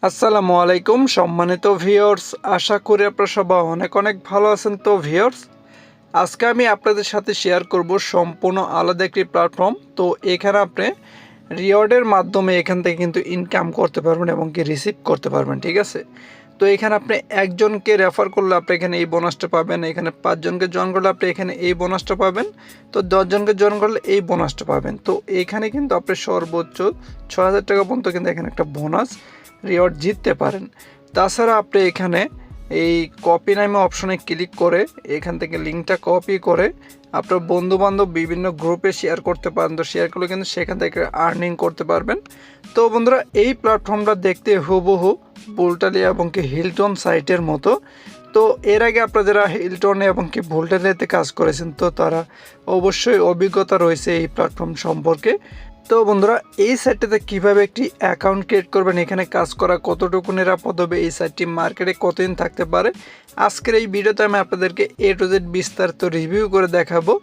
আসসালামু আলাইকুম সম্মানিত ভিউয়ার্স, আশা করি আপনারা সবাই অনেক অনেক ভালো আছেন। তো ভিউয়ার্স, আজকে আমি আপনাদের সাথে শেয়ার করব সম্পূর্ণ আলাদা একটি প্ল্যাটফর্ম। তো এখানে আপনি রিওয়ার্ডের মাধ্যমে এখান থেকে কিন্তু ইনকাম করতে পারবেন এবং কি রিসিভ করতে পারবেন, ঠিক আছে। তো এখানে আপনি একজনকে রেফার করলে আপনি এখানে এই বোনাসটা পাবেন, এখানে 5 জনকে জয়েন করলে আপনি এখানে এই বোনাসটা পাবেন, তো 10 জনকে জয়েন করলে এই বোনাসটা পাবেন। তো এখানে কিন্তু আপনি সর্বোচ্চ 6,000 টাকা পর্যন্ত কিন্তু এখানে একটা বোনাস রিওয়ার্ড জিততে পারেন। তাছাড়া আপনি এখানে এই কপি নামে অপশনে ক্লিক করে এখান থেকে লিঙ্কটা কপি করে আপনার বন্ধুবান্ধব বিভিন্ন গ্রুপে শেয়ার করতে পারেন। তো শেয়ার করলে কিন্তু সেখান থেকে আর্নিং করতে পারবেন। তো বন্ধুরা, এই প্ল্যাটফর্মটা দেখতে হুবহু বুলটালিয়া এবং কি হিলটন সাইটের মতো। তো এর আগে আপনারা যারা হিলটনে এবং কি বুলটালিয়াতে কাজ করেছেন, তো তারা অবশ্যই অভিজ্ঞতা রয়েছে এই প্ল্যাটফর্ম সম্পর্কে। তো বন্ধুরা, এই সাইটটাতে কীভাবে একটি অ্যাকাউন্ট ক্রিয়েট করবেন, এখানে কাজ করা কতটুকু নিরাপদ হবে, এই সাইটটি মার্কেটে কতদিন থাকতে পারে, আজকের এই ভিডিওতে আমি আপনাদেরকে A to Z বিস্তারিত রিভিউ করে দেখাবো।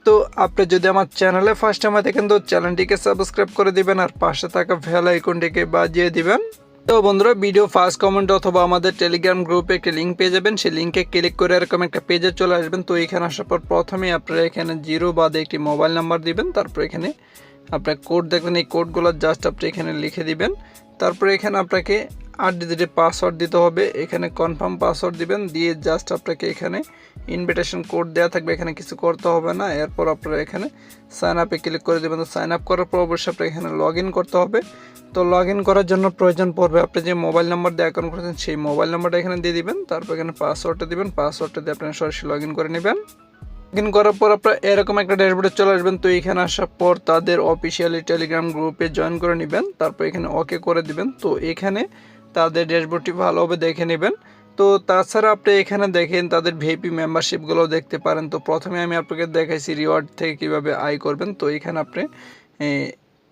তো আপনি যদি আমার চ্যানেলে ফার্স্ট টাইম দেখেন তো চ্যানেলটিকে সাবস্ক্রাইব করে দিবেন আর পাশে থাকা বেল আইকনটিকে বাজিয়ে দিবেন। তো বন্ধুরা, ভিডিও ফার্স্ট কমেন্ট অথবা আমাদের টেলিগ্রাম গ্রুপে একটি লিঙ্ক পেয়ে যাবেন, সেই লিঙ্কে ক্লিক করে এরকম একটা পেজে চলে আসবেন। তো এখানে আসার পর প্রথমেই আপনারা এখানে 0 বাদে একটি মোবাইল নাম্বার দিবেন, তারপর এখানে আপনার কোড দেখবেন, এই কোডগুলো জাস্ট আপনি এখানে লিখে দিবেন। তারপরে এখানে আপনাকে 8 ডিজিটের পাসওয়ার্ড দিতে হবে, এখানে কনফার্ম পাসওয়ার্ড দিবেন, দিয়ে জাস্ট আপনাকে এখানে ইনভিটেশন কোড দেওয়া থাকবে, এখানে কিছু করতে হবে না। এরপর আপনারা এখানে সাইন আপে ক্লিক করে দেবেন। তো সাইন আপ করার পর অবশ্যই আপনাকে এখানে লগ ইন করতে হবে। তো লগ ইন করার জন্য প্রয়োজন পড়বে আপনি যে মোবাইল নাম্বার দিয়ে অ্যাকাউন্ট করেছেন সেই মোবাইল নাম্বারটা এখানে দিয়ে দিবেন, তারপর এখানে পাসওয়ার্ডটা দিবেন, পাসওয়ার্ডটা দিয়ে আপনারা সরাসরি লগ ইন করে নেবেন। লগ ইন করার পর আপনারা এরকম একটা ড্যাশবোর্ডে চলে আসবেন। তো এখানে আসার পর তাদের অফিসিয়ালি টেলিগ্রাম গ্রুপে জয়েন করে নেবেন, তারপর এখানে ওকে করে দিবেন। তো এখানে তাদের ড্যাশবোর্ডটি ভালোভাবে দেখে নেবেন। তো তাছাড়া আপনি এখানে দেখেন তাদের ভিআইপি মেম্বারশিপগুলো দেখতে পারেন। তো প্রথমে আমি আপনাকে দেখাইছি রিওয়ার্ড থেকে কীভাবে আয় করবেন। তো এখানে আপনি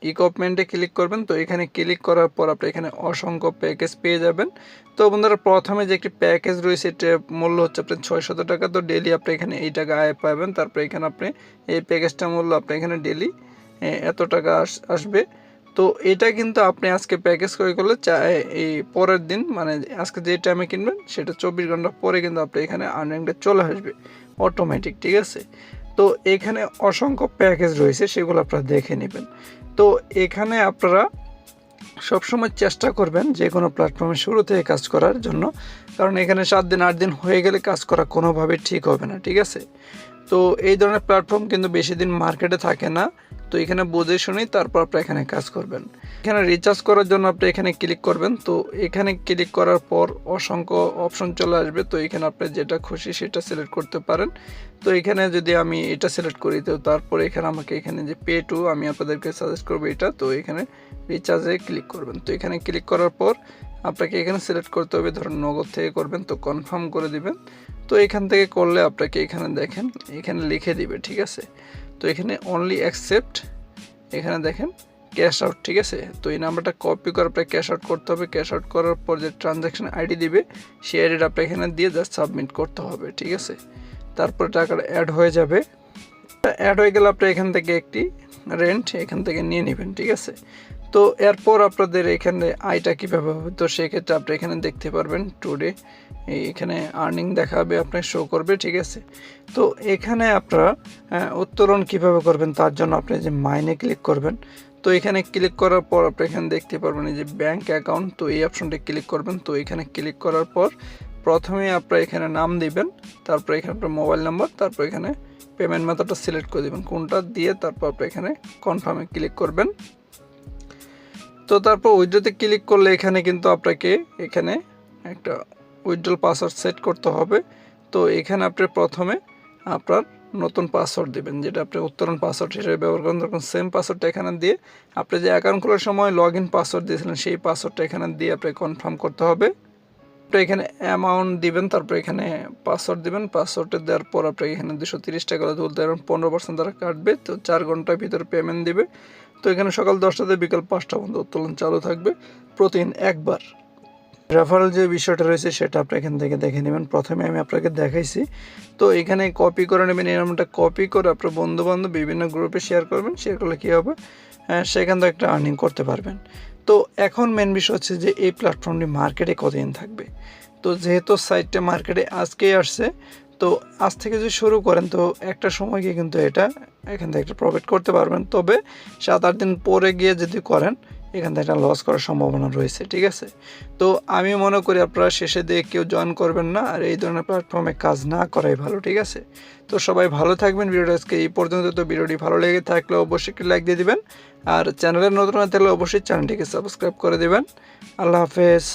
ইকুইপমেন্টে ক্লিক করবেন। তো এখানে ক্লিক করার পর আপনি এখানে অসংখ্য প্যাকেজ পেয়ে যাবেন। তো বন্ধুরা, প্রথমে যে একটি প্যাকেজ রয়েছে এটার মূল্য হচ্ছে আপনার 600 টাকা। তো ডেলি আপনি এখানে এই টাকা আয় পাবেন। তারপরে এখানে আপনি এই প্যাকেজটার মূল্য আপনি এখানে ডেলি এত টাকা আসবে। তো এটা কিন্তু আপনি আজকে প্যাকেজ করে করলে এই পরের দিন মানে আজকে যে টাইমে কিনবেন সেটা 24 ঘন্টা পরে কিন্তু আপনি এখানে আর্নিংটা চলে আসবে অটোমেটিক, ঠিক আছে। তো এখানে অসংখ্য প্যাকেজ রয়েছে, সেগুলো আপনারা দেখে নেবেন। তো এখানে আপনারা সবসময় চেষ্টা করবেন যে কোনো প্ল্যাটফর্মে শুরু থেকে কাজ করার জন্য, কারণ এখানে 7 দিন 8 দিন হয়ে গেলে কাজ করা কোনোভাবেই ঠিক হবে না, ঠিক আছে। তো এই ধরনের প্ল্যাটফর্ম কিন্তু বেশি দিন মার্কেটে থাকে না। তো এখানে বুঝে শুনেই তারপর আপনি এখানে কাজ করবেন। এখানে রিচার্জ করার জন্য আপনি এখানে ক্লিক করবেন। তো এখানে ক্লিক করার পর অসংখ্য অপশন চলে আসবে। তো এখানে আপনি যেটা খুশি সেটা সিলেক্ট করতে পারেন। তো এখানে যদি আমি এটা সিলেক্ট করি, তো তারপরে এখানে আমাকে এখানে যে পে টু আমি আপনাদেরকে সাজেস্ট করবো এটা। তো এখানে রিচার্জে ক্লিক করবেন। তো এখানে ক্লিক করার পর আপনাকে এখানে সিলেক্ট করতে হবে, ধরুন নগদ থেকে করবেন, তো কনফার্ম করে দিবেন। তো এখান থেকে করলে আপনাকে এখানে দেখেন এখানে লিখে দিবে, ঠিক আছে। তো এখানে অনলি অ্যাকসেপ্ট, এখানে দেখেন ক্যাশ আউট, ঠিক আছে। তো এই নাম্বারটা কপি করে আপনাকে ক্যাশ আউট করতে হবে। ক্যাশ আউট করার পর যে ট্রানজ্যাকশন আইডি দিবে সেই আইডিটা আপনি এখানে দিয়ে জাস্ট সাবমিট করতে হবে, ঠিক আছে। তারপর টাকাটা অ্যাড হয়ে যাবে। অ্যাড হয়ে গেলে আপনি এখান থেকে একটি রেন্ট এখান থেকে নিয়ে নেবেন, ঠিক আছে। তো এরপর আপনাদের এখানে আয়টা কীভাবে হবে, তো সেক্ষেত্রে আপনি এখানে দেখতে পারবেন টুডে এখানে আর্নিং দেখাবে, আপনার শো করবে, ঠিক আছে। তো এখানে আপনারা উত্তোলন কিভাবে করবেন তার জন্য আপনি যে মাইনে ক্লিক করবেন। তো এখানে ক্লিক করার পর আপনি এখানে দেখতে পারবেন এই যে ব্যাঙ্ক অ্যাকাউন্ট, তো এই অপশনটা ক্লিক করবেন। তো এখানে ক্লিক করার পর প্রথমে আপনারা এখানে নাম দিবেন, তারপর এখানে আপনার মোবাইল নাম্বার, তারপর এখানে পেমেন্ট মেথডটা সিলেক্ট করে দেবেন কোনটা দিয়ে, তারপর আপনি এখানে কনফার্মে ক্লিক করবেন। তো তারপর উইথড্রতে ক্লিক করলে এখানে কিন্তু আপনাকে এখানে একটা উইথড্রল পাসওয়ার্ড সেট করতে হবে। তো এখানে আপনি প্রথমে আপনার নতুন পাসওয়ার্ড দেবেন, যেটা আপনি উত্তোলন পাসওয়ার্ড হিসেবে ব্যবহার করেন, তখন সেম পাসওয়ার্ডটা এখানে দিয়ে আপনি যে অ্যাকাউন্ট খোলার সময় লগ ইন পাসওয়ার্ড দিয়েছিলেন সেই পাসওয়ার্ডটা এখানে দিয়ে আপনাকে কনফার্ম করতে হবে। আপনি এখানে অ্যামাউন্ট দিবেন, তারপর এখানে পাসওয়ার্ড দিবেন। পাসওয়ার্ডটা দেওয়ার পর আপনাকে এখানে 230 টাকা তুলতে পারবেন, 15% তারা কাটবে। তো 4 ঘন্টার ভিতরে পেমেন্ট দিবে। তো এখানে সকাল 10টা থেকে বিকাল 5টা পর্যন্ত উত্তোলন চালু থাকবে প্রতিদিন একবার। রেফারেল যে বিষয়টা রয়েছে সেটা আপনি এখান থেকে দেখে নেবেন, প্রথমে আমি আপনাকে দেখাইছি। তো এখানে কপি করে নেবেন, এই নামটা কপি করে আপনার বন্ধুবান্ধব বিভিন্ন গ্রুপে শেয়ার করবেন। শেয়ার করলে কী হবে, সেখান থেকে একটা আর্নিং করতে পারবেন। তো এখন মেন বিষয় হচ্ছে যে এই প্ল্যাটফর্মটি মার্কেটে কতদিন থাকবে। তো যেহেতু সাইটটা মার্কেটে আজকেই আসছে, তো আজ থেকে যদি শুরু করেন তো একটা সময় গিয়ে কিন্তু এটা এখান থেকে একটা প্রফিট করতে পারবেন। তবে 7-8 দিন পরে গিয়ে যদি করেন এখান থেকে একটা লস করার সম্ভাবনা রয়েছে, ঠিক আছে। তো আমি মনে করি আপনারা শেষে দিয়ে কেউ জয়েন করবেন না, আর এই ধরনের প্ল্যাটফর্মে কাজ না করাই ভালো, ঠিক আছে। তো সবাই ভালো থাকবেন। ভিডিওটা আজকে এই পর্যন্ত। তো ভিডিওটি ভালো লেগে থাকলে অবশ্যই একটি লাইক দিয়ে দিবেন, আর চ্যানেলের নতুন হয়ে থাকলে অবশ্যই চ্যানেলটিকে সাবস্ক্রাইব করে দেবেন। আল্লাহ হাফেজ।